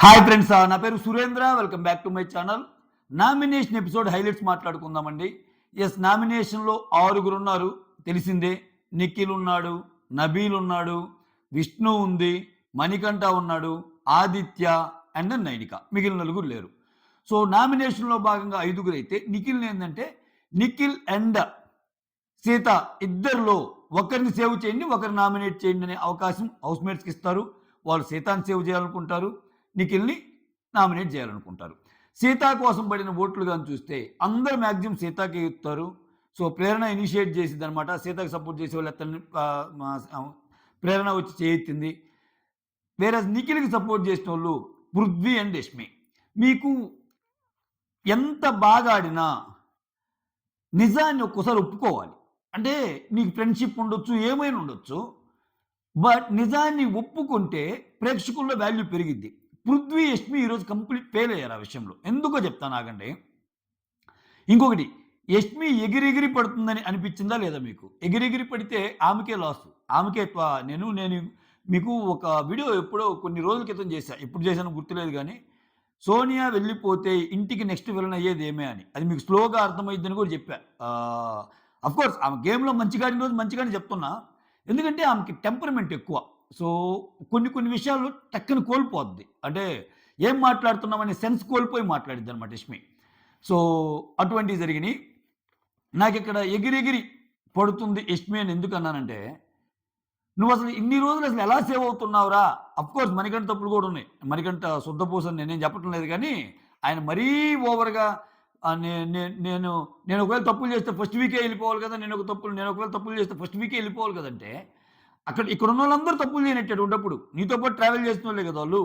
Hi friends, నా పేరు Surendra. Welcome back to my channel. Nomination episode highlights మాట్లాడుకుందామండి. Yes, నామినేషన్లో 6 ఉన్నారు, తెలిసిందే. నిఖిల్ ఉన్నాడు, నబీల్ ఉన్నాడు, విష్ణు ఉంది, మణికంఠ ఉన్నాడు, ఆదిత్య అండ్ నైనిక. మిగిలిన నలుగురు లేరు. సో నామినేషన్లో భాగంగా 5 అయితే నిఖిల్ ఏంటంటే నిఖిల్ అండ్ సీత ఇద్దరిలో ఒకరిని సేవ్ చేయండి, ఒకరిని నామినేట్ చేయండి అనే అవకాశం హౌస్మేట్స్కి ఇస్తారు. వాళ్ళు సీతాన్ని సేవ్ చేయాలనుకుంటారు, నిఖిల్ని నామినేట్ చేయాలనుకుంటారు. సీతా కోసం పడిన ఓట్లు కానీ చూస్తే అందరు మ్యాక్సిమం సీతాకి ఇస్తారు. సో ప్రేరణ ఇనిషియేట్ చేసింది అనమాట. సీతాకి సపోర్ట్ చేసే వాళ్ళు అతన్ని ప్రేరణ వచ్చి చేయెత్తింది. వేరే నిఖిల్కి సపోర్ట్ చేసిన వాళ్ళు పృథ్వీ అండ్ యష్మి. మీకు ఎంత బాగా ఆడినా నిజాన్ని ఒక్కోసారి ఒప్పుకోవాలి. అంటే నీకు ఫ్రెండ్షిప్ ఉండొచ్చు, ఏమైనా ఉండొచ్చు, బట్ నిజాన్ని ఒప్పుకుంటే ప్రేక్షకుల్లో వాల్యూ పెరిగిద్ది. పృథ్వీ, యష్మి ఈరోజు కంప్లీట్ ఫెయిల్ అయ్యారు ఆ విషయంలో. ఎందుకో చెప్తాను ఆగండి. ఇంకొకటి, యష్మి ఎగిరెగిరి పడుతుందని అనిపించిందా లేదా మీకు? ఎగిరెగిరి పడితే ఆమెకే లాసు, ఆమెకే. నేను మీకు ఒక వీడియో ఎప్పుడో కొన్ని రోజుల క్రితం చేశా, ఎప్పుడు చేశానో గుర్తులేదు కానీ, సోనియా వెళ్ళిపోతే ఇంటికి నెక్స్ట్ విలన్ అయ్యేది ఏమే అని. అది మీకు స్లోగా అర్థమైందని కూడా చెప్పా. అఫ్కోర్స్ ఆమె గేమ్లో మంచిగా ఆడిన రోజు మంచిగానే చెప్తున్నా, ఎందుకంటే ఆమెకి టెంపర్మెంట్ ఎక్కువ. సో కొన్ని విషయాలు టక్కని కోల్పోద్ది. అంటే ఏం మాట్లాడుతున్నామనే సెన్స్ కోల్పోయి మాట్లాడిద్ది అనమాట యష్మి. సో అటువంటివి జరిగినాయి. నాకు ఇక్కడ ఎగిరెగిరి పడుతుంది యష్మి అని ఎందుకు అన్నానంటే, నువ్వు అసలు ఇన్ని రోజులు అసలు ఎలా సేవ్ అవుతున్నావురా? అఫ్కోర్స్ మణికంఠ తప్పులు కూడా ఉన్నాయి. మణికంఠ శుద్ధపూసని నేనేం చెప్పటం లేదు, కానీ ఆయన మరీ ఓవర్గా నేను ఒకవేళ తప్పులు చేస్తే ఫస్ట్ వీకే వెళ్ళిపోవాలి కదా, నేను ఒకవేళ తప్పులు చేస్తే ఫస్ట్ వీకే వెళ్ళిపోవాలి కదంటే, ఇక్కడ ఉన్న వాళ్ళందరూ తప్పులు చేయనట్టాడు ఉన్నప్పుడు నీతో పాటు ట్రావెల్ చేసిన వాళ్ళే కదా వాళ్ళు.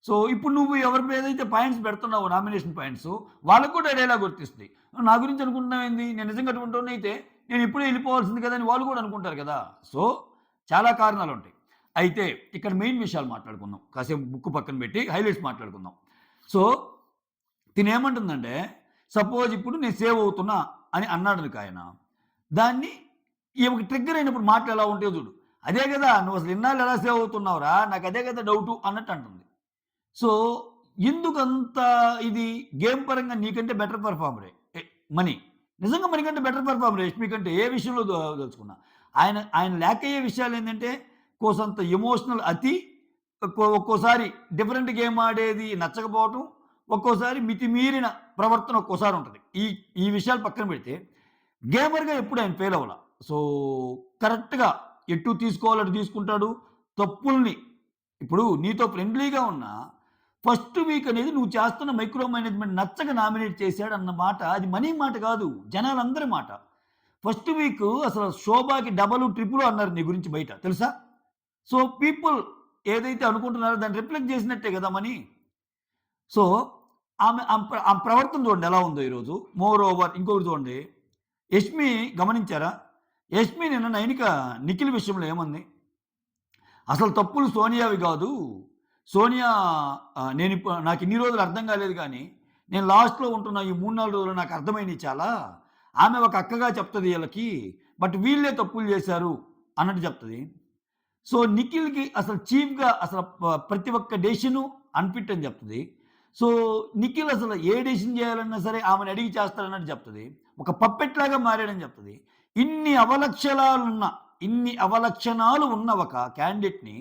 సో ఇప్పుడు నువ్వు ఎవరి మీద అయితే పాయింట్స్ పెడుతున్నావు, నామినేషన్ పాయింట్స్, వాళ్ళకు కూడా డైలాగ్ గుర్తిస్తుంది. నా గురించి అనుకుంటున్నావు ఏంది, నేను నిజంగా అటువంటి అయితే నేను ఇప్పుడే వెళ్ళిపోవాల్సింది కదా అని వాళ్ళు కూడా అనుకుంటారు కదా. సో చాలా కారణాలు ఉంటాయి. అయితే ఇక్కడ మెయిన్ విషయాలు మాట్లాడుకుందాం, కాసేపు బుక్ పక్కన పెట్టి హైలైట్స్ మాట్లాడుకుందాం. సో తినేమంటుందంటే, సపోజ్ ఇప్పుడు నేను సేవ్ అవుతున్నా అని అన్నాడు ఆయన, దాన్ని ఈమెకి ట్రిగ్గర్ అయినప్పుడు మాటలు ఎలా ఉంటాయో చూడు. అదే కదా నువ్వు అసలు ఇన్నాళ్ళు ఎలా సేవ్ అవుతున్నావురా, నాకు అదే కదా డౌటు అన్నట్టు అంటుంది. సో ఎందుకంత ఇది గేమ్ పరంగా నీకంటే బెటర్ పర్ఫార్మరే మనీ, నిజంగా మనకంటే బెటర్ పర్ఫార్మర్ యష్మి కంటే ఏ విషయంలో తెలుసుకున్నా. ఆయన లేక అయ్యే విషయాలు ఏంటంటే కోసంత ఎమోషనల్ అతి, ఒక్కోసారి డిఫరెంట్ గేమ్ ఆడేది నచ్చకపోవటం, ఒక్కోసారి మితిమీరిన ప్రవర్తన ఒక్కోసారి ఉంటుంది. ఈ విషయాలు పక్కన పెడితే గేమర్గా ఎప్పుడు ఆయన ఫెయిల్ అవ్వాల. సో కరెక్ట్గా ఎటు తీసుకోవాలని తీసుకుంటాడు. తప్పుల్ని ఇప్పుడు నీతో ఫ్రెండ్లీగా ఉన్న ఫస్ట్ వీక్ అనేది నువ్వు చేస్తున్న మైక్రో మేనేజ్మెంట్ నచ్చక నామినేట్ చేశాడు అన్న మాట, అది మనీ మాట కాదు, జనాలందరి మాట. ఫస్ట్ వీక్ అసలు శోభాకి డబల్ ట్రిపుల్ అన్నారు నీ గురించి బయట, తెలుసా? సో పీపుల్ ఏదైతే అనుకుంటున్నారో దాన్ని రిఫ్లెక్ట్ చేసినట్టే కదా మనీ. సో ఆమె ప్రవర్తన చూడండి ఎలా ఉందో ఈరోజు. మోర్ ఓవర్ ఇంకొకటి చూడండి, యష్మి గమనించారా? యష్మి నిన్న నైనిక నిఖిల్ విషయంలో ఏమంది, అసలు తప్పులు సోనియావి కాదు, సోనియా నాకు ఇన్ని రోజులు అర్థం కాలేదు, కానీ నేను లాస్ట్లో ఉంటున్న ఈ 3-4 రోజులు నాకు అర్థమైనవి చాలా. ఆమె ఒక అక్కగా చెప్తుంది వీళ్ళకి, బట్ వీళ్ళే తప్పులు చేశారు అన్నట్టు చెప్తుంది. సో నిఖిల్కి అసలు చీఫ్గా అసలు ప్రతి ఒక్క డెసిషను అన్ఫిట్ అని చెప్తుంది. సో నిఖిల్ అసలు ఏ డెసిషన్ చేయాలన్నా సరే ఆమెను అడిగి చేస్తారన్నట్టు చెప్తుంది. ఒక పప్పెట్లాగా మారాడని చెప్తుంది. ఇన్ని అవలక్షణాలు ఉన్న ఒక క్యాండిడేట్ని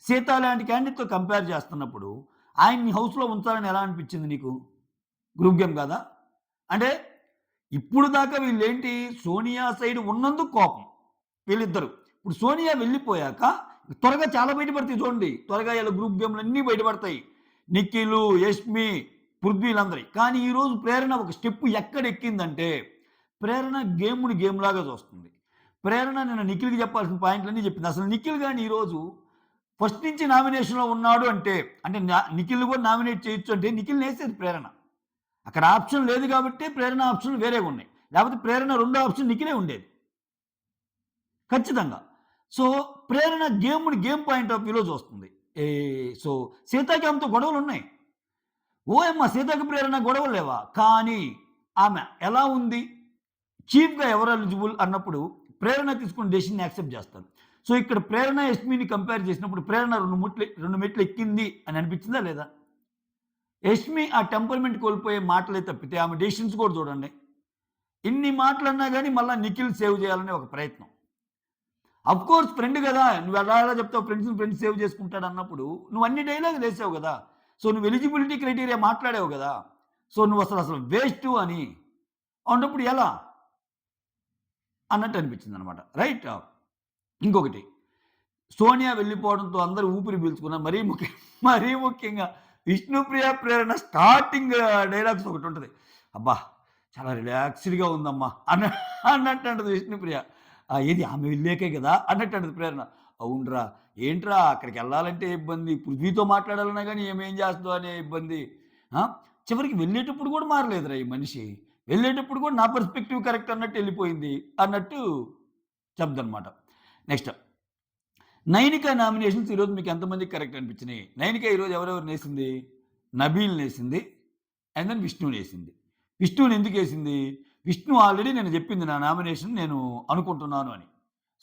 సీత లాంటి క్యాండిడేట్తో కంపేర్ చేస్తున్నప్పుడు ఆయన్ని హౌస్లో ఉంచాలని ఎలా అనిపించింది నీకు? గ్రూప్ గేమ్ కదా అంటే, ఇప్పుడు దాకా వీళ్ళేంటి సోనియా సైడ్ ఉన్నందుకు కోపం వీళ్ళిద్దరు. ఇప్పుడు సోనియా వెళ్ళిపోయాక త్వరగా చాలా బయటపడతాయి చూడండి, త్వరగా ఇలా గ్రూప్ గేమ్లు అన్నీ బయటపడతాయి, నిఖిల్, యష్మి, పృథ్వీలందరి. కానీ ఈరోజు ప్రేరణ ఒక స్టెప్ ఎక్కడ ఎక్కిందంటే, ప్రేరణ గేమ్ లాగా చూస్తుంది. ప్రేరణ నేను నిఖిల్కి చెప్పాల్సిన పాయింట్లన్నీ చెప్పింది. అసలు నిఖిల్ కానీ ఈరోజు ఫస్ట్ నుంచి నామినేషన్లో ఉన్నాడు అంటే నిఖిల్ కూడా నామినేట్ చేయొచ్చు అంటే నిఖిల్ వేసేది ప్రేరణ. అక్కడ ఆప్షన్ లేదు కాబట్టి ప్రేరణ ఆప్షన్లు వేరేగా ఉన్నాయి, లేకపోతే ప్రేరణ 2వ ఆప్షన్ నిఖిలే ఉండేది ఖచ్చితంగా. So Prerana game point of వ్యూలో చూస్తుంది. సో సీతాకి ఆమెతో గొడవలు ఉన్నాయి, ఓయమ్మ సీతాకి ప్రేరణ గొడవలు లేవా? కానీ ఆమె ఎలా ఉంది, చీఫ్గా ఎవరు ఎలిజిబుల్ అన్నప్పుడు ప్రేరణ తీసుకున్న డెసిషన్ యాక్సెప్ట్ చేస్తారు. సో ఇక్కడ ప్రేరణ యష్మిని కంపేర్ చేసినప్పుడు ప్రేరణ 2 మెట్లు ఎక్కింది అని అనిపించిందా లేదా? యష్మి ఆ టెంపర్‌మెంట్ కోల్పోయే మాటలే తప్పితే ఆమె డెసిషన్స్ కూడా చూడండి. ఇన్ని మాటలన్నా గాని మళ్ళా నిఖిల్ సేవ్ చేయాలనే ఒక ప్రయత్నం. అఫ్‌కోర్స్ ఫ్రెండ్ గదా! నువ్వు ఎలా చెప్తావు ఫ్రెండ్స్ సేవ్ చేసుకుంటాడన్నప్పుడు నువ్వు అన్ని డైలాగులేసావు గదా! సో, నువ్వు ఎలిజిబిలిటీ క్రైటీరియా మాట్లాడావు గదా! సో, నువ్వు అసలు వేస్టు అని. అన్నప్పుడు ఎలా? అన్నట్టు అనిపించిందనమాట. రైట్. ఇంకొకటి సోనియా వెళ్ళిపోవడంతో అందరూ ఊపిరి పీల్చుకున్నారు. మరీ ముఖ్యంగా విష్ణుప్రియ ప్రేరణ స్టార్టింగ్ డైలాగ్స్ ఒకటుంటది. అబ్బా! చాలా రిలాక్స్‌డ్‌గా ఉందమ్మా అన్నట్టు అంటది విష్ణుప్రియ. ఏది ఆమె వెళ్ళాకే గదా! అన్నట్టు అంటది ప్రేరణ. అవునురా! ఏంట్రా అక్కడికెళ్ళాలంటే ఇబ్బంది. పృథ్వీతో మాట్లాడాలన్నా గాని ఏమేం చేస్తదో అనే ఇబ్బంది. ఆ! చివరికి వెళ్ళేటప్పుడు కూడా మారలేదురా ఈ మనిషి. వెళ్ళేటప్పుడు కూడా నా పర్స్పెక్టివ్ కరెక్ట్ అన్నట్టు ఎళ్ళిపోయింది అన్నట్టు చెప్దనమాట. నెక్స్ట్ నైనిక నామినేషన్స్ ఈరోజు మీకు ఎంతమందికి కరెక్ట్ అనిపించినాయి? నైనిక ఈరోజు ఎవరెవరినేసింది? నబీల్‌నేసింది. And then విష్ణునేసింది. విష్ణుని ఎందుకేసింది? విష్ణు ఆల్రెడీ నేను చెప్పింది నా నామినేషన్ నేను అనుకుంటున్నాను అని.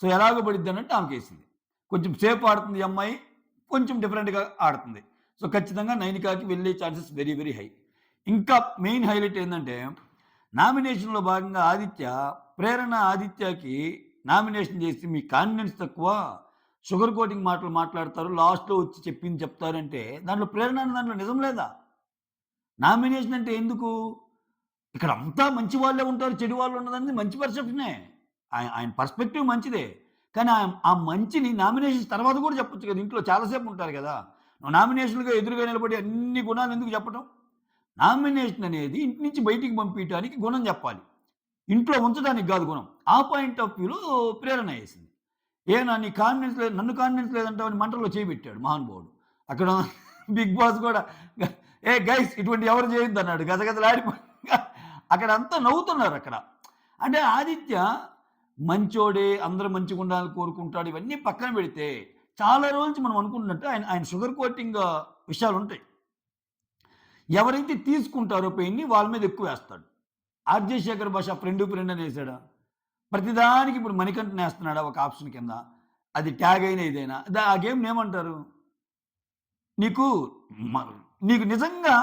సో, ఎలాగో పడిద్దన్నట్టు ఆమెకేసింది. కొంచెం సేపు ఆడుతుంది ఈ అమ్మాయి. కొంచెం డిఫరెంట్‌గా ఆడుతుంది. సో, ఖచ్చితంగా నైనికాకి వెళ్ళే ఛాన్సెస్ వెరీ, వెరీ హై. ఇంకా మెయిన్ హైలైట్ ఏందంటే, నామినేషన్‌లో భాగంగా ప్రేరణ ఆదిత్యకి నామినేషన్ చేసి మీ కాన్ఫిడెన్స్ తక్కువ, షుగర్ కోటింగ్ మాటలు మాట్లాడతారు, లాస్ట్‌లో వచ్చి చెప్పింది చెప్తారంటే, దాంట్లో ప్రేరణ అన్న దాంట్లో నిజం లేదా? నామినేషన్ అంటే ఎందుకు? ఇక్కడ అంతా మంచి వాళ్ళే ఉంటారు, చెడు వాళ్ళు ఉండదనేది మంచి పర్సెప్షనే. ఆయన పర్స్పెక్టివ్ మంచిదే. కానీ ఆ మంచిని నామినేషన్స్ తర్వాత కూడా చెప్పొచ్చు కదా! ఇంట్లో చాలా సేపు ఉంటారు కదా! నువ్వు నామినేషన్‌లుగా ఎదురుగా నిలబడి అన్ని గుణాలు ఎందుకు చెప్పటం? నామినేషన్ అనేది ఇంటి నుంచి బయటికి పంపియటానికి గుణం చెప్పాలి. ఇంట్లో ఉంచడానికి గాదు గుణం. ఆ పాయింట్ ఆఫ్ వ్యూలో ప్రేరణ ఏసింది. ఏనా నీ కాన్ఫిడెన్స్ లేదు నన్ను కాన్ఫిడెన్స్ లేదంటావని మంటల్లో చేయి పెట్టాడు మహానుభావుడు. అక్కడ బిగ్ బాస్ కూడా "ఏ గైస్ ఇటువంటి ఎవరు చేయొద్దన్నాడు." గజగజలాడిపోయి అక్కడంతా నవ్వుతున్నారక్కడ. అంటే ఆదిత్య మంచోడే, అందరూ మంచిగుండాలని కోరుకుంటాడు. ఇవన్నీ పక్కన పెడితే చాలా రోజుల నుంచి మనం అనుకుంటున్నట్టు ఆయన ఆయన షుగర్ కోటింగ్ విషయాలుంటాయి. ఎవరైతే తీసుకుంటారో పెయిన్‌ని వాళ్ళ మీద ఎక్కువేస్తాడు. 'ఆర్‌జే శేఖర్ భాష' ఫ్రెండ్ అనేసాడా? ప్రతిదానికి ఇప్పుడు మణికంఠనేస్తున్నాడా ఒక ఆప్షన్ కింద? అది ట్యాగ్ అయినా ఇదైనా. ఆ గేమ్‌నేమంటారు? నీకు మ నీకు నిజంగా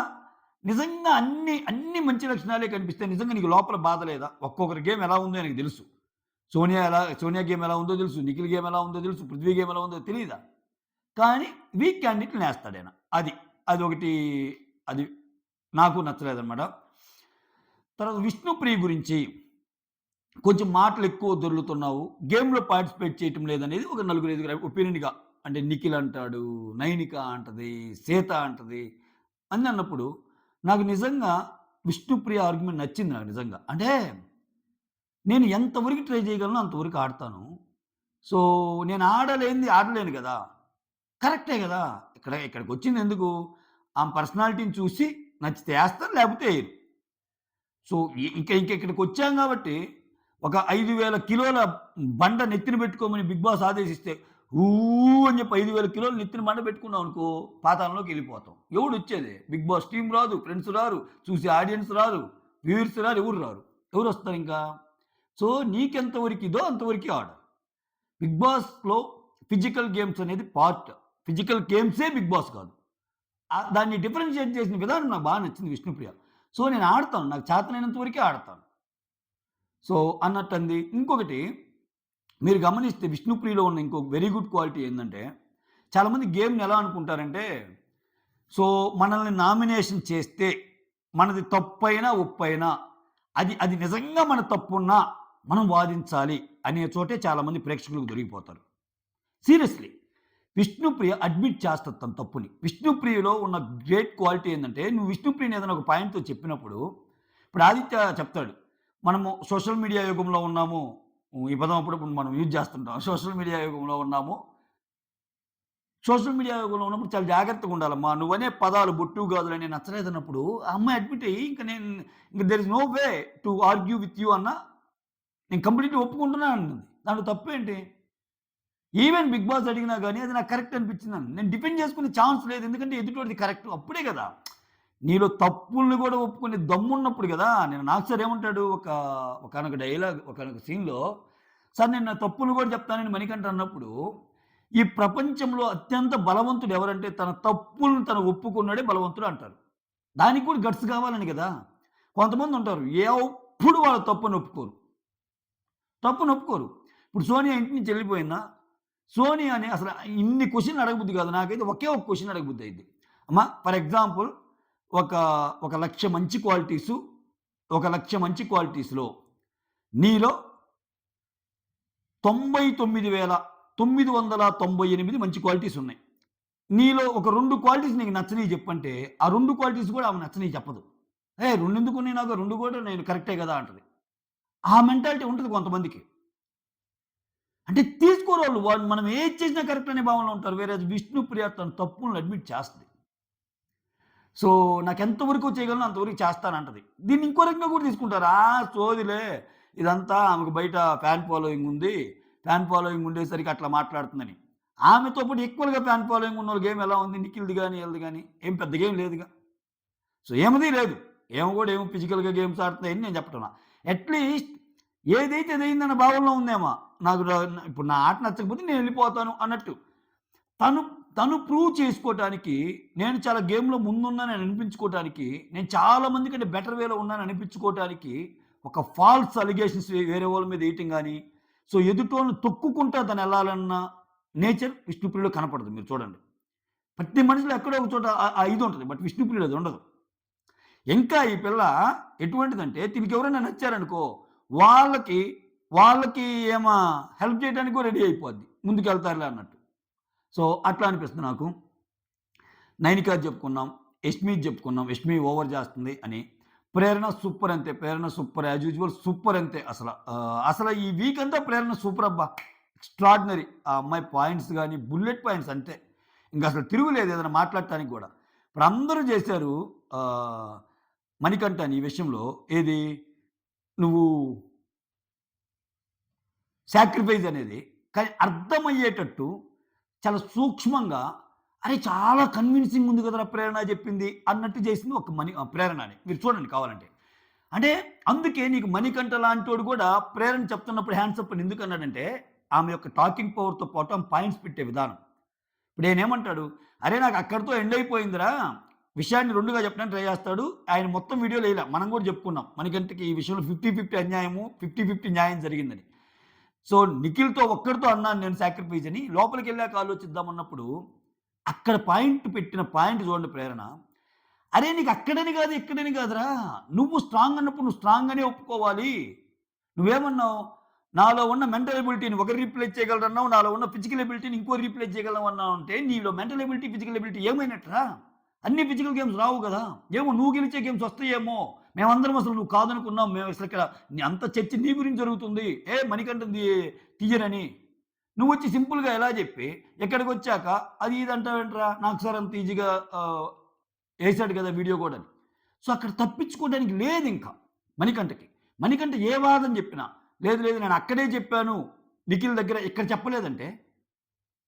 అన్ని మంచి లక్షణాలే కనిపిస్తే నిజంగా నీకు లోపల బాధ లేదా? ఒక్కొక్కరి గేమ్ ఎలా ఉందో ఆయనకు తెలుసు. సోనియా గేమ్ ఎలా ఉందో తెలుసు. నిఖిల్ గేమ్ ఎలా ఉందో తెలుసు. పృథ్వీ గేమ్ ఎలా ఉందో తెలీదా? కానీ వీక్ క్యాండిడేట్‌లనేస్తాడాయన. అదొకటి అది నాకు నచ్చలేదనమాట. తర్వాత విష్ణుప్రియ గురించి కొంచెం మాటలు ఎక్కువ దొర్లుతున్నావు. గేమ్‌లో పార్టిసిపేట్ చేయటం లేదనేది ఒక నలుగురు, ఐదుగురు ఒపీనియన్‌గా అంటే నిఖిల్ అంటాడు, నైనిక అంటది, సీత అంటది అని అన్నప్పుడు నాకు నిజంగా విష్ణుప్రియ ఆర్గ్యుమెంట్ నచ్చింది నాకు నిజంగా. అంటే నేను ఎంతవరకు ట్రై చేయగలనో అంతవరకు ఆడతాను. సో, నేను ఆడలేను గదా! కరెక్టే గదా! ఇక్కడికొచ్చిందెందుకు? ఆమె పర్సనాలిటీని చూసి నచ్చితే ఏస్తారు లేకపోతే ఎయరు. సో, ఇక్కడికొచ్చాం గాబట్టి ఒక 5,000 కిలోల బండ నెత్తిన పెట్టుకోమని బిగ్ బాస్ ఆదేశిస్తే ఊ అని చెప్పి 5,000 కిలోలు నెత్తిన బండ పెట్టుకున్నామనుకో పాతాళంలోకెళ్ళిపోతాం. ఎవడొచ్చేది? బిగ్ బాస్ టీమ్ రాదు, ఫ్రెండ్స్ రారు, చూసే ఆడియన్స్ రారు, వ్యూవర్స్ రారు, ఎవరు రారు. ఎవరొస్తారింకా? సో, నీకెంత వరకిదో అంతవరకే ఆడు. బిగ్ బాస్‌లో ఫిజికల్ గేమ్స్ అనేది పార్ట్. ఫిజికల్ గేమ్సే బిగ్ బాస్ కాదు. దాన్ని డిఫరెన్షియేట్ చేసిన విధానం నాకు బాగా నచ్చింది విష్ణుప్రియ. సో, నేను ఆడతాను. నాకు చేతనైనంత వరకే ఆడతాను. సో, అన్నట్టంది. ఇంకొకటి మీరు గమనిస్తే విష్ణుప్రియలో ఉన్న ఇంకో వెరీ గుడ్ క్వాలిటీ ఏందంటే, చాలామంది గేమ్‌ని ఎలా అనుకుంటారంటే, సో, మనల్ని నామినేషన్ చేస్తే మనది తప్పైనా, ఒప్పైనా అది నిజంగా మన తప్పున్నా మనం వాదించాలి అనే చోటే చాలామంది ప్రేక్షకులకు దొరికిపోతారు. సీరియస్‌లీ. విష్ణుప్రియ అడ్మిట్ చేస్తది తన తప్పుని. విష్ణుప్రియలో ఉన్న గ్రేట్ క్వాలిటీ ఏందంటే, నువ్వు విష్ణుప్రియని ఏదైనా ఒక పాయింట్‌తో చెప్పినప్పుడు, ఇప్పుడు ఆదిత్య చెప్తాడు. మనము సోషల్ మీడియా యుగంలో ఉన్నాము. ఈ పదం అప్పుడప్పుడు మనం యూజ్ చేస్తుంటాం. సోషల్ మీడియా యుగంలో ఉన్నాము. సోషల్ మీడియా యుగంలో ఉన్నప్పుడు చాలా జాగ్రత్తగా ఉండాలమ్మా. నువ్వనే పదాలు బొట్టు, గాజులని నచ్చలేదన్నప్పుడు ఆ అమ్మాయి అడ్మిట్ అయ్యి ఇంక there is no way to argue with you అన్న నేను కంప్లీట్‌గా ఒప్పుకుంటున్నాను అన్నది. దాంట్లో తప్పేంటి? ఈవెన్ బిగ్ బాస్ అడిగినా గాని అది నాకు కరెక్ట్ అనిపించిందని. నేను డిఫెండ్ చేసుకునే ఛాన్స్ లేదు. ఎందుకంటే ఎదుటోడిది కరెక్ట్. అప్పుడే కదా! నీలో తప్పుల్ని కూడా ఒప్పుకునే దమ్మున్నప్పుడు గదా! నాకు సార్ ఏమంటాడు ఒకానొక డైలాగ్ ఒకానొక సీన్‌లో సార్ నేను నా తప్పులు కూడా చెప్తానని మణికంఠ అన్నప్పుడు, ఈ ప్రపంచంలో అత్యంత బలవంతుడు ఎవరంటే తన తప్పులను తను ఒప్పుకున్నాడే బలవంతుడు అంటారు. దానికి కూడా గట్స్ కావాలని కదా. కొంతమంది ఉంటారు ఎప్పుడు వాళ్ళ తప్పుని ఒప్పుకోరు. ఇప్పుడు సోనియా ఇంటి నుంచి వెళ్ళిపోయిందా, సోనియాని అసలు ఇన్ని క్వెషన్‌లు అడగబుద్ది కాదు. నాకైతే ఒకే ఒక క్వెషన్ అడగబుద్ది అయ్యిద్ది. అమ్మ ఫర్ ఎగ్జాంపుల్ ఒక ఒక 1,00,000 మంచి క్వాలిటీసు, ఒక 1,00,000 మంచి క్వాలిటీస్‌లో నీలో 99,998 మంచి క్వాలిటీస్ ఉన్నాయి. నీలో ఒక 2 క్వాలిటీస్ నీకు నచ్చనియి చెప్పంటే, ఆ 2 క్వాలిటీస్ కూడా ఆమె నచ్చనియి చెప్పదు. ఏయ్! 2 ఎందుకున్నాయి నాకు 2 కూడా నేను కరెక్టే కదా అంటది. ఆ మెంటాలిటీ ఉంటది కొంతమందికి. అంటే తీసుకోరోళ్ళు. వాళ్ళు మనం ఏది చేసినా కరెక్ట్ అనే భావనలో ఉంటారు. వేరేజ్ విష్ణుప్రియ తన తప్పులను అడ్మిట్ చేస్తది. సో, నాకెంత వరకు చేయగలనో అంతవరకు చేస్తానంటది. దీన్ని ఇంకో రకంగా కూడా తీసుకుంటారు. సోదిలే ఇదంతా ఆమెకు బయట ఫ్యాన్ ఫాలోయింగ్ ఉంది. ఫ్యాన్ ఫాలోయింగ్ ఉండేసరికి అట్లా మాట్లాడుతుందని. ఆమెతో పాటు ఈక్వల్‌గా ఫ్యాన్ ఫాలోయింగ్ ఉన్నోళ్ళ గేమ్ ఎలా ఉంది? నిఖిల్‌ది గాని, ఈళ్ళది గాని ఏం పెద్ద గేమ్ లేదుగా. సో, ఈమెది లేదు. ఈమె కూడా ఏమో ఫిజికల్‌గా గేమ్స్ ఆడుతుందని నేను చెప్పటంలా. అట్‌లీస్ట్ ఏదైతే అదయిందన్న భావనలో ఉందేమో. నాకు ఇప్పుడు నా ఆట నచ్చకపోతే నేను వెళ్ళిపోతాను అన్నట్టు. తను తను ప్రూవ్ చేసుకోవటానికి, నేను చాలా గేమ్‌లో ముందున్నానని అనిపించుకోవటానికి, నేను చాలా మంది కంటే బెటర్ వేలో ఉన్నానని అనిపించుకోవటానికి, ఒక ఫాల్స్ అలిగేషన్స్ వేరే వాళ్ళ మీద ఎయటం గాని, సో ఎదుటోళ్ళని తొక్కుకుంటా తనెళ్ళాలన్న నేచర్ విష్ణుప్రియలో కనపడదు మీరు చూడండి. ప్రతి మనిషిలో ఎక్కడో ఒక చోట ఆ ఇది ఉంటది. బట్ విష్ణుప్రియలో అది ఉండదు. ఇంకా ఈ పిల్ల ఎటువంటిదంటే తినకెవరైనా నచ్చారనుకో, వాళ్ళకి వాళ్ళకి హెల్ప్ చేయడానికి కూడా రెడీ అయిపోద్ది. ముందుకెళ్తారులే అన్నట్టు. సో, అట్లా అనిపిస్తుంది నాకు. నైనికాది చెప్పుకున్నాం. యష్మిది చెప్పుకున్నాం. యష్మి ఓవర్ చేస్తుంది అని. ప్రేరణ సూపర్ అంతే. ప్రేరణ సూపర్ యాజ్ యూజువల్ సూపర్ అంతే అసల. అసల ఈ వీక్ అంతా ప్రేరణ సూపర్ అబ్బా! ఎక్స్‌ట్రార్డినరీ. ఆ అమ్మాయి పాయింట్స్ గాని, బుల్లెట్ పాయింట్స్ అంతే. ఇంకసలు తిరుగులేదు ఏదైనా మాట్లాడటానికి గూడా. ఇప్పుడు అందరూ చేశారు మణికంఠని ఈ విషయంలో. ఏది? నువ్వు సాక్రిఫైస్ అనేది. కానీ అర్థమయ్యేటట్టు చాలా సూక్ష్మంగా అరే! చాలా కన్విన్సింగ్ ఉంది కదరా ప్రేరణ చెప్పింది అన్నట్టు చేసింది ఒక ప్రేరణని. మీరు చూడండి కావాలంటే. అంటే అందుకే నీకు మణికంఠ లాంటోడు కూడా ప్రేరణ చెప్తున్నప్పుడు హ్యాండ్స్ అప్ అని ఎందుకన్నాడంటే, ఆమె యొక్క టాకింగ్ పవర్‌తో పాటు ఆమె పాయింట్స్ పెట్టే విధానం. ఇప్పుడు ఈయనేమంటాడు, "అరే! నాకు అక్కడితో ఎండ్ అయిపోయిందిరా." విషయాన్ని 2గా చెప్పడానికి ట్రై చేస్తాడు. ఆయన మొత్తం వీడియోలో ఎయల. మనం కూడా చెప్పుకున్నాం. మణికంఠకి ఈ విషయంలో 50-50 అన్యాయము, 50-50 న్యాయం జరిగిందని. సో, నిఖిల్‌తో ఒక్కడితో అన్నాను నేను సాక్రిఫైస్ అని. లోపలికెళ్ళాక ఆలోచిద్దామన్నప్పుడు, అక్కడ పెట్టిన పాయింట్ చూడండి ప్రేరణ. అరే! నీకు అక్కడని కాదు, ఇక్కడని కాదురా. నువ్వు స్ట్రాంగ్ అన్నప్పుడు నువ్వు స్ట్రాంగ్ అనే ఒప్పుకోవాలి. నువ్వేమన్నావు? నాలో ఉన్న మెంటల్ ఎబిలిటీని ఒకరు రీప్లేస్ చేయగలరన్నావు. నాలో ఉన్న ఫిజికల్ ఎబిలిటీని ఇంకోరు రీప్లేస్ చేయగలవు అన్నావు అంటే, నీలో మెంటల్ ఎబిలిటీ, ఫిజికల్ ఎబిలిటీ ఏమైనట్టురా? అన్ని ఫిజికల్ గేమ్స్ రావు కదా! ఏమో నువ్వు గెలిచే గేమ్స్ వస్తాయేమో. మేమందరం అసలు నువ్వు కాదనుకున్నాం. మేము అసలు ఇక్కడ అంత చర్చ నీ గురించి జరుగుతుంది. మణికంఠది తీయరని. నువ్వొచ్చి సింపుల్‌గా ఎలా చెప్పి, ఇక్కడికొచ్చాక అది ఇది అంటావేంట్రా? నాకు సార్ అంత ఈజీగా ఏసాడు కదా వీడియో కూడా అని. సో, అక్కడ తప్పించుకోవడానికి లేదింక మణికంఠకి. మణికంఠ ఏ వాదన చెప్పినా, లేదు లేదు నేను అక్కడే చెప్పాను నిఖిల్ దగ్గర, ఇక్కడ చెప్పలేదంటే,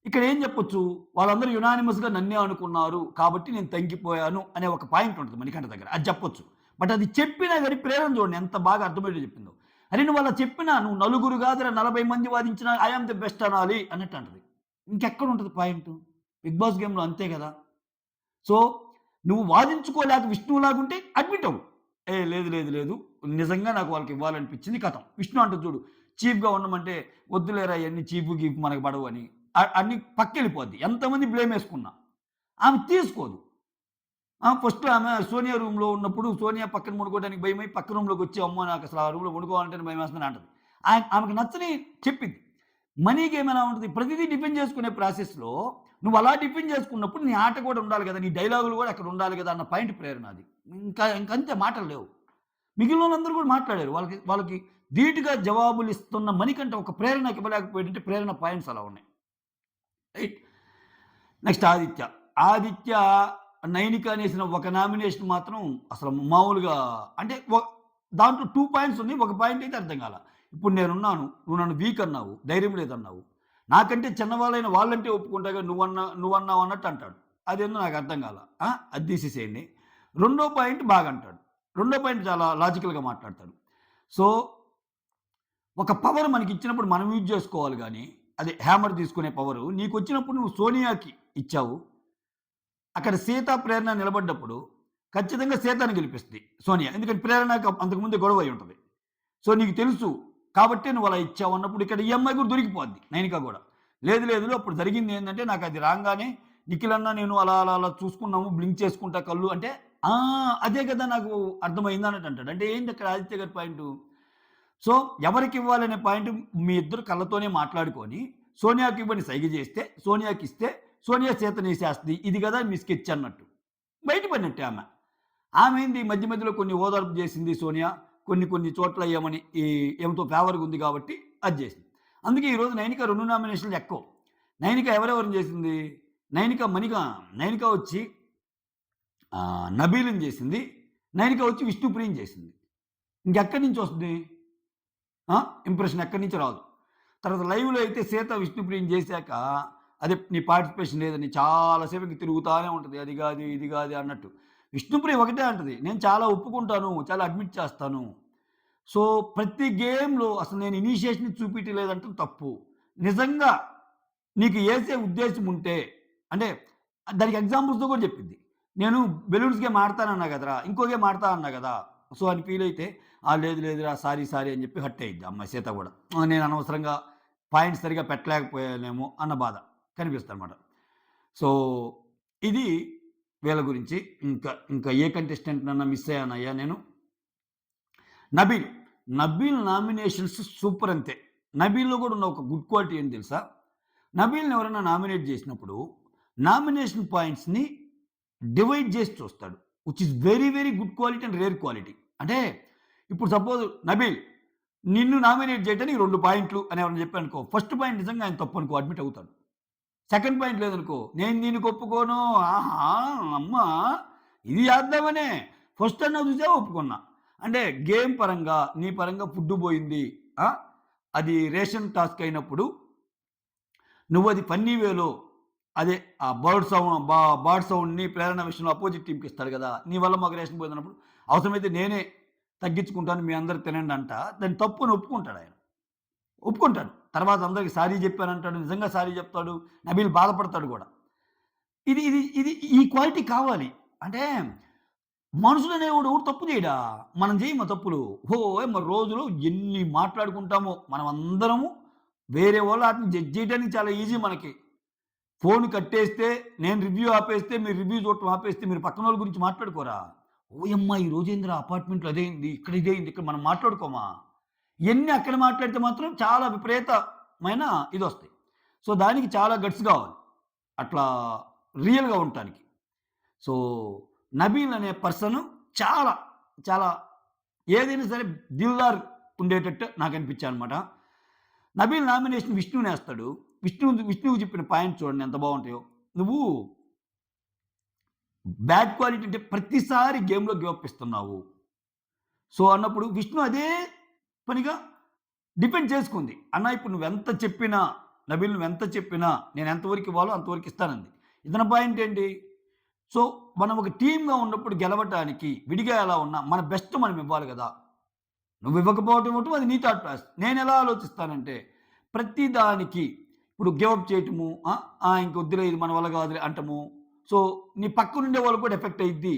ఇక్కడ ఏం చెప్పొచ్చు? వాళ్ళందరూ యునానిమస్‌గా నన్నే అనుకున్నారు. కాబట్టి నేను తగ్గిపోయాను అనే ఒక పాయింట్ ఉంటది మణికంఠ దగ్గర. అది చెప్పొచ్చు. బట్ అది చెప్పినా గాని ప్రేరణ చూడండి ఎంత బాగా అర్థమయ్యేటట్టు చెప్పిందో. అరే! నువ్వు అలా చెప్పినా నువ్వు నలుగురు కాదురా 40 మంది వాదించినా ఐ యామ్ ది బెస్ట్ అనాలి అన్నట్టు అంటది. ఇంకెక్కడుంటది పాయింటు? బిగ్ బాస్ గేమ్‌లో అంతే కదా! సో, నువ్వు వాదించుకోలేక విష్ణువులాగుంటే అడ్మిట్ అవ్వు. లేదు లేదు లేదు. నిజంగా నాకు వాళ్ళకి ఇవ్వాలనిపించింది కథం. విష్ణు అంటది చూడు. చీఫ్‌గా ఉండమంటే వద్దులేరా ఇయన్నీ చీఫ్, గీఫ్ మనకు పడవని. అన్ని పక్కెళ్ళిపోద్ది. ఎంతమంది బ్లేమ్ ఏసుకున్నా. ఆమె తీసుకోదు. ఫస్ట్ ఆమె సోనియా రూమ్‌లో ఉన్నప్పుడు సోనియా పక్కన పడుకోవడానికి భయమై పక్క రూమ్‌లోకి వచ్చి అమ్మో! నాకసలు ఆ రూమ్‌లో పడుకోవాలంటేనే భయమేస్తుందని అంటది. ఆమెకు నచ్చని చెప్పింది. మనీ గేమ్ ఎలా ఉంటది? ప్రతిదీ డిఫెండ్ చేసుకునే ప్రాసెస్‌లో నువ్వు అలా డిఫెండ్ చేసుకున్నప్పుడు నీ ఆట కూడా ఉండాలి కదా! నీ డైలాగులు కూడా అక్కడ ఉండాలి కదా! అన్న పాయింట్ ప్రేరణ అది. ఇంకంతే మాటలు లేవు. మిగిలినోళ్ళందరూ కూడా మాట్లాడారు. వాళ్ళకి ధీటుగా జవాబులిస్తున్న మణికంఠ ఒక ప్రేరణకి ఇవ్వలేకపోయాడంటే ప్రేరణ పాయింట్స్ అలా ఉన్నాయి. రైట్. నెక్స్ట్ ఆదిత్య. ఆదిత్య నైనిక అనేసిన ఒక నామినేషన్ మాత్రం అసలు మామూలుగా అంటే దాంట్లో 2 పాయింట్స్ ఉన్నాయి. ఒక పాయింట్ అయితే అర్థం కాల. ఇప్పుడు నేనున్నాను. నువ్వు నన్ను వీక్ అన్నావు. ధైర్యం లేదన్నావు. నాకంటే చిన్నవాళ్ళైన వాళ్ళంటే ఒప్పుకుంటాగా నువ్వన్నావు అన్నట్టు అంటాడు. అదేందో నాకు అర్థం కాల. అది తీసేసేయండి. రెండో పాయింట్ బాగా అంటాడు. రెండో పాయింట్ చాలా లాజికల్‌గా మాట్లాడతాడు. సో, ఒక పవర్ మనకిచ్చినప్పుడు మనం యూజ్ చేసుకోవాలి గానీ, అదే హ్యామర్ తీసుకునే పవరు నీకొచ్చినప్పుడు నువ్వు సోనియాకి ఇచ్చావు. అక్కడ సీత, ప్రేరణ నిలబడ్డప్పుడు ఖచ్చితంగా సీతని గెలిపిస్తుంది సోనియా. ఎందుకంటే ప్రేరణకు అంతకుముందే గొడవ అయి ఉంటుంది. సో నీకు తెలుసు కాబట్టే నువ్వు అలా ఇచ్చావు అన్నప్పుడు ఇక్కడ ఈ అమ్మాయి కూడా దొరికిపోద్ది నైనిక కూడా. లేదు లేదు అప్పుడు జరిగింది ఏంటంటే నాకు అది రాంగానే నిఖిల్ అన్న నేను అలా అలా అలా చూసుకున్నాము బ్లింక్ చేసుకుంటా కళ్ళు అంటే ఆ! అదే కదా నాకు అర్థమైంది అన్నట్టు అంటాడు. అంటే ఏంటి అక్కడ ఆదిత్య గారి పాయింటు? సో ఎవరికివ్వాలనే పాయింట్ మీ ఇద్దరు కళ్ళతోనే మాట్లాడుకొని సోనియాకి ఇవ్వని సైగ చేస్తే సోనియాకి ఇస్తే సోనియా చేతనేసేస్తుంది. ఇది కదా మీ స్కెచ్ అన్నట్టు. బయట పడినట్టే ఆమె. ఆమె ఏంది మధ్య మధ్యలో కొన్ని ఓదార్పు చేసింది సోనియా. కొన్ని కొన్ని చోట్ల ఈమెతో ఫేవర్‌గా ఉంది కాబట్టి అది చేసింది. అందుకే ఈరోజు నైనిక 2 నామినేషన్‌లు ఎక్కువ. నైనిక ఎవరెవరిని చేసింది? నైనిక వచ్చి నబీల్‌ని చేసింది. నైనిక వచ్చి విష్ణుప్రియని చేసింది. ఇంకెక్కడి నుంచి వస్తుంది? ఇంప్రెషన్ ఎక్కడి నుంచి రాదు. తర్వాత లైవ్‌లో అయితే సీత విష్ణుప్రియని చేశాక అదే నీ పార్టిసిపేషన్ లేదని చాలా సేపటికి తిరుగుతానే ఉంటది. అది గాదు, ఇది గాదు అన్నట్టు. విష్ణుప్రియ ఒకటే అంటది. నేను చాలా ఒప్పుకుంటాను. చాలా అడ్మిట్ చేస్తాను. సో, ప్రతి గేమ్‌లో అసలు నేను ఇనిషియేషన్ చూపియట్లేదంటే తప్పు. నిజంగా నీకు ఏసే ఉద్దేశ్యం ఉంటే అంటే దానికి ఎగ్జాంపుల్స్‌తో కూడా చెప్పింది. నేను బెలూన్స్ గేమ్ ఆడతానన్నా గదరా! ఇంకో గేమ్ ఆడతా అన్నా గదా! సో, అని ఫీల్ అయితే లేదు లేదురా సారీ సారీ అని చెప్పి హర్ట్ అయ్యిద్ది అమ్మాయి సీత గూడా. నేను అనవసరంగా పాయింట్స్ సరిగ్గా పెట్టలేకపోయానేమో అన్న బాధ కనిపిస్తదనమాట. సో, ఇది వీళ్ళ గురించి. ఇంకా ఏ కంటెస్టెంట్‌నన్నా మిస్ అయ్యానయ్యా నేను? నబీల్. నబీల్ నామినేషన్స్ సూపర్ అంతే. నబీల్‌లో కూడా ఉన్న ఒక గుడ్ క్వాలిటీ ఏంటి తెలుసా? నబీల్‌ని ఎవరైనా నామినేట్ చేసినప్పుడు నామినేషన్ పాయింట్స్‌ని డివైడ్ చేసి చూస్తాడు. Which is very very good quality and rare quality. అంటే ఇప్పుడు సపోజ్ నబీల్ నిన్ను నామినేట్ చేయడానికి 2 పాయింట్లు అని ఎవరైనా చెప్పాడనుకో, ఫస్ట్ పాయింట్ నిజంగా ఆయన తప్పు అనుకో అడ్మిట్ అవుతాడు. సెకండ్ పాయింట్ లేదనుకో, నేను దీనికి ఒప్పుకోను. ఆహా! అమ్మా! ఇది చేద్దామనే. ఫస్ట్ అన్నా చూసావా ఒప్పుకున్నా. అంటే గేమ్ పరంగా, నీ పరంగా ఫుడ్ పోయింది. ఆ! అది రేషన్ టాస్క్ అయినప్పుడు నువ్వది ఫన్నీ వేలో అదే ఆ బర్డ్ సౌండ్‌ని ప్రేరణ విషయంలో అపోజిట్ టీమ్‌కి ఇస్తాడు గదా! నీ వల్ల మాకు రేషన్ పోయిందన్నప్పుడు అవసరమైతే నేనే తగ్గించుకుంటాను మీ అందరూ తినండి అంట. దాన్ని తప్పు అని ఒప్పుకుంటాడాయన. ఒప్పుకుంటాడు. తర్వాత అందరికి సారీ చెప్పానంటాడు. నిజంగా సారీ చెప్తాడు. నబీల్ బాధపడతాడు గూడా. ఇది ఈ క్వాలిటీ కావాలి. అంటే మనుషులనేవాడు ఎవడు తప్పు చేయడా? మనం చేయమా తప్పులు. మరి రోజులో ఎన్ని మాట్లాడుకుంటామో మనమందరము వేరే వాళ్ళ ఆటిని జడ్జ్ చేయడానికి చాలా ఈజీ మనకి. ఫోన్ కట్టేస్తే నేను రివ్యూ ఆపేస్తే మీరు రివ్యూ చూడటం ఆపేస్తే మీరు పక్కనోళ్ళ గురించి మాట్లాడుకోరా? ఓయమ్మ! ఈ రోజేందిరా అపార్ట్మెంట్‌లో అదయింది. ఇక్కడ ఇదయింది. ఇక్కడ మనం మాట్లాడుకోమా? ఇయన్నీ అక్కడ మాట్లాడితే మాత్రం చాలా విపరీతమైన ఇదొస్తాయి. సో, దానికి చాలా గట్స్ గావాలి. అట్లా రియల్‌గా ఉండటానికి. సో, నబీల్ అనే పర్సన్ చాలా, చాలా ఏదైనా సరే దిల్‌దార్ ఉండేటట్టు నాకనిపించాయనమాట. నబీల్ నామినేషన్ విష్ణునేస్తాడు. విష్ణువుకి చెప్పిన పాయింట్స్ చూడండి ఎంత బావుంటాయో. నువ్వు బ్యాడ్ క్వాలిటీ అంటే ప్రతిసారి గేమ్‌లో గివ్ అప్ ఇస్తున్నావు. సో, అన్నప్పుడు విష్ణు అదే పనిగా డిపెండ్ చేసుకుంది. అన్న ఇప్పుడు నువ్వెంత చెప్పినా, నబీల్ నువ్వెంత చెప్పినా నేను ఎంతవరకు ఇవ్వాలో అంతవరకు ఇస్తానంది. ఇతని పాయింట్ ఏంటి? సో, మనం ఒక టీమ్‌గా ఉన్నప్పుడు గెలవటానికి విడిగా ఎలా ఉన్నా మన బెస్ట్ మనం ఇవ్వాలి గదా! నువ్వు ఇవ్వకపోవటం ఒకటి అది నీ థాట్ ప్రాసెస్. నేనెలా ఆలోచిస్తానంటే ప్రతి దానికి ఇప్పుడు గివ్ అప్ చేయటము, ఇంక వద్దులే ఇది మన వల్ల కాదులే అంటము. సో, నీ పక్కనుండే వాళ్ళు కూడా ఎఫెక్ట్ అయ్యిద్ది.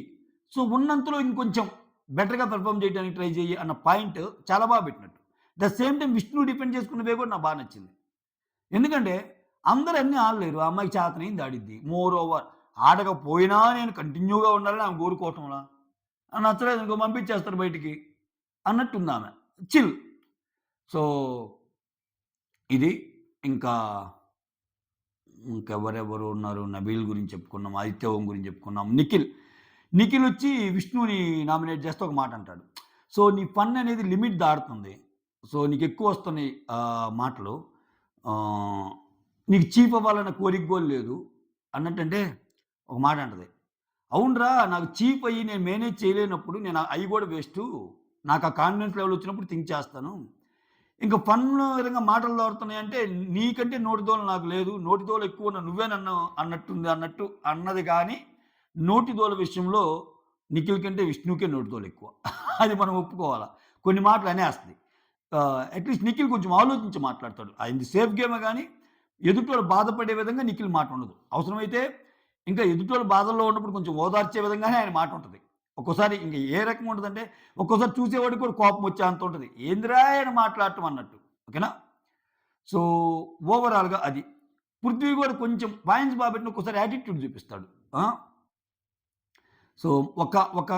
సో, ఉన్నంతలో ఇంకొంచెం బెటర్‌గా పెర్ఫార్మ్ చేయడానికి ట్రై చెయ్యి అన్న పాయింట్ చాలా బాగా పెట్టినట్టు. The same time Vishnu depend చేసుకున్న వే కూడా నాకు బాగా నచ్చింది. ఎందుకంటే అందరూ అన్నీ ఆడలేరు. ఆ అమ్మాయికి చేతనైంది ఆడిద్ది. మోర్ ఓవర్ ఆడకపోయినా నేను కంటిన్యూగా ఉండాలని ఆమె కోరుకోవటంలా. నచ్చలేదు ఇంకో పంపించేస్తారు బయటికి అన్నట్టుందామె. చిల్. సో, ఇది ఇంకా ఇంకెవరెవరు ఉన్నారు? నబీల్ గురించి చెప్పుకున్నాం. ఆదిత్య ఓం గురించి చెప్పుకున్నాం. నిఖిల్ వచ్చి విష్ణుని నామినేట్ చేస్తే ఒక మాట అంటాడు. సో, నీ ఫన్ అనేది లిమిట్ దాటుతుంది. సో, నీకెక్కువ వస్తున్నాయి మాటలు. నీకు చీప్ అవ్వాలన్న కోరిక గూడా లేదు అన్నట్టంటే ఒక మాట అంటది. అవునురా నాకు చీప్ అయ్యి నేను మేనేజ్ చేయలేనప్పుడు నేను అయి గూడా వేస్టు. నాకు ఆ కాన్ఫిడెన్స్ లెవెల్ వచ్చినప్పుడు థింక్ చేస్తాను. ఇంక ఫన్ విధంగా మాటలు దాడుతున్నాయంటే నీకంటే నోటిదోల నాకు లేదు. నోటిదోల ఎక్కువ నువ్వే నన్ను అన్నట్టు అన్నది గానీ, నోటిదోల విషయంలో నిఖిల్ కంటే విష్ణుకే నోటిదోల ఎక్కువ. అది మనం ఒప్పుకోవాలా. కొన్ని మాటలు అనేస్తది. అట్‌లీస్ట్ నిఖిల్ కొంచెం ఆలోచించి మాట్లాడతాడు. ఆయనది సేఫ్ గేమే గానీ, ఎదుటోళ్ళు బాధపడే విధంగా నిఖిల్ మాట ఉండదు. అవసరమైతే ఇంకా ఎదుటోళ్ళు బాధల్లో ఉన్నప్పుడు కొంచెం ఓదార్చే విధంగానే ఆయన మాట ఉంటది. ఒక్కోసారి ఇంక ఏ రకం ఉంటదంటే, ఒక్కోసారి చూసేవాడికి కూడా కోపం వచ్చే అంత ఉంటది. ఏందిరా ఈయన మాట్లాడటం అన్నట్టు. ఓకేనా? సో, ఓవరాల్‌గా అది. పృథ్వీ గూడా కొంచెం పాయింట్స్ బాబెట్టిన ఒక్కోసారి యాటిట్యూడ్ చూపిస్తాడు. ఆ! సో, ఒక ఒక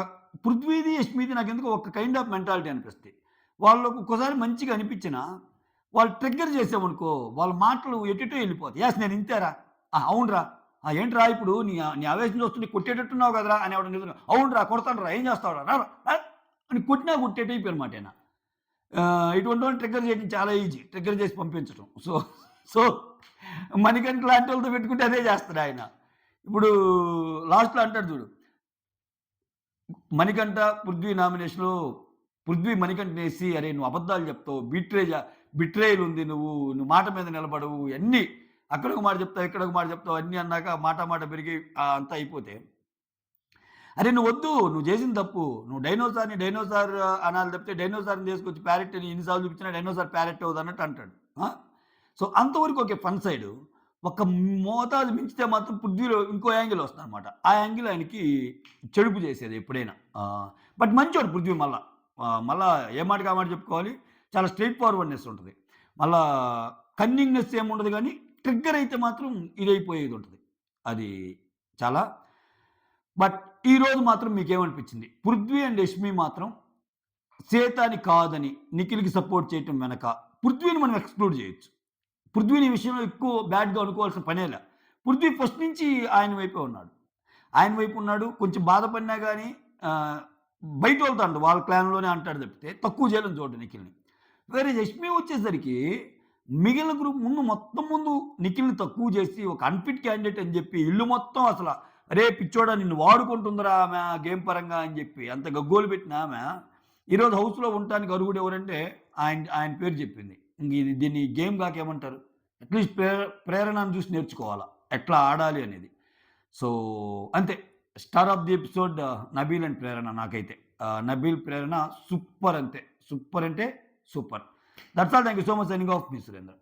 పృథ్వీది, యష్మిది నాకెందుకో ఒక కైండ్ ఆఫ్ మెంటాలిటీ అనిపిస్తాయి. వాళ్ళు ఒక్కోసారి మంచిగా అనిపించినా, వాళ్ళు ట్రిగ్గర్ చేసామనుకో, వాళ్ళ మాటలు ఎటెటో ఎళ్ళిపోతాయి. "యెస్ నేను ఇంతేరా. ఆ! అవునురా. ఆ! ఏంట్రా ఇప్పుడు నీ ఆవేశం చూస్తుంటే కొట్టేటట్టున్నావు కదరా!" అనేవాడు నిజంగా. "అవునురా కొడతానురా ఏం చేస్తావురా రారా" అని కొట్టినా కొట్టే టైప్ అనమాట ఆయన. ఇటువంటి వాళ్ళని ట్రిగ్గర్ చేయడం చాలా ఈజీ. ట్రిగ్గర్ చేసి పంపించటం. సో, మణికంఠ లాంటి వాళ్ళతో పెట్టుకుంటే అదే చేస్తాడాయన. ఇప్పుడు లాస్ట్‌లో అంటాడు చూడు. మణికంఠ, పృథ్వీ నామినేషన్‌లో పృథ్వీ మణికంఠనేసి "అరేయ్! నువ్వు అబద్ధాలు చెప్తావు. బిట్రేయల్ ఉంది నువ్వు మాట మీద నిలబడవు" ఇయన్నీ అక్కడొక మాట చెప్తావు, ఇక్కడొక మాట చెప్తావు అన్నీ అన్నాక మాట మాట పెరిగి అంతా అయిపోతే, "అరే! నువ్వొద్దు. నువ్వు చేసింది తప్పు. నువ్వు డైనోసార్ అనాలి తప్పితే డైనోసార్‌ని తీసుకొచ్చి ప్యారెట్ అని ఎన్ని సార్లు చూపించినా డైనోసార్ ప్యారెట్ అవ్వదు" అన్నట్టు అంటాడు. ఆ! సో, అంతవరకు ఓకే. Fun side. ఒక మోతాదు మించితే మాత్రం పృథ్వీలో ఇంకో యాంగిల్ వస్తుందనమాట. ఆ యాంగిల్ ఆయనకి చెడుపు చేసేది ఎప్పుడైనా. బట్ మంచోడు పృథ్వీ మళ్ళా. మళ్ళా ఏ మాటకి ఆ మాట చెప్పుకోవాలి. చాలా స్ట్రెయిట్ ఫార్వర్డ్‌నెస్ ఉంటది. మళ్ళా కన్నింగ్‌నెస్ ఏముండదు గానీ, ట్రిగ్గర్ అయితే మాత్రం ఇదైపోయేది ఉంటది. అది చాలా బట్ ఈరోజు మాత్రం మీకేమనిపించింది? పృథ్వీ అండ్ యష్మి మాత్రం సేతాని కాదని నిఖిల్‌కి సపోర్ట్ చేయటం వెనక పృథ్వీని మనం ఎక్స్‌క్లూడ్ చేయొచ్చు. పృథ్వీని ఈ విషయంలో ఎక్కువ బ్యాడ్‌గా అనుకోవాల్సిన పనేలా. పృథ్వీ ఫస్ట్ నుంచి ఆయన వైపే ఉన్నాడు. ఆయన వైపు ఉన్నాడు. కొంచెం బాధపడినా గాని ఆహ్, బయటోళ్ళతో అనడు. వాళ్ళ క్లాన్‌లోనే అంటాడు తప్పితే తక్కువ చేయాలని చూడడు నిఖిల్‌ని. వేరే యష్మి వచ్చేసరికి మిగిలిన గ్రూప్ మొత్తం ముందు నిఖిల్‌ని తక్కువ చేసి ఒక అన్‌ఫిట్ క్యాండిడేట్ అని చెప్పి ఇల్లు మొత్తం అసల "అరే పిచ్చోడా నిన్ను వాడుకుంటుందిరా ఆమె గేమ్ పరంగా" అని చెప్పి అంత గగ్గోలు పెట్టిన ఆమె ఈరోజు హౌస్‌లో ఉండటానికి అర్హుడు ఎవరంటే ఆయన ఆయన పేరు చెప్పింది. ఇంక దీన్ని గేమ్ గాక ఏమంటారు? అట్‌లీస్ట్ ప్రేరణను చూసి నేర్చుకోవాలా. ఎట్లా ఆడాలి అనేది. సో, అంతే. Star of the episode Nabeel and Prerana నాకైతే. నబీల్, ప్రేరణ సూపర్ అంతే. సూపర్ అంటే super. That's all. Thank you so much. Signing off మీ సురేంద్ర.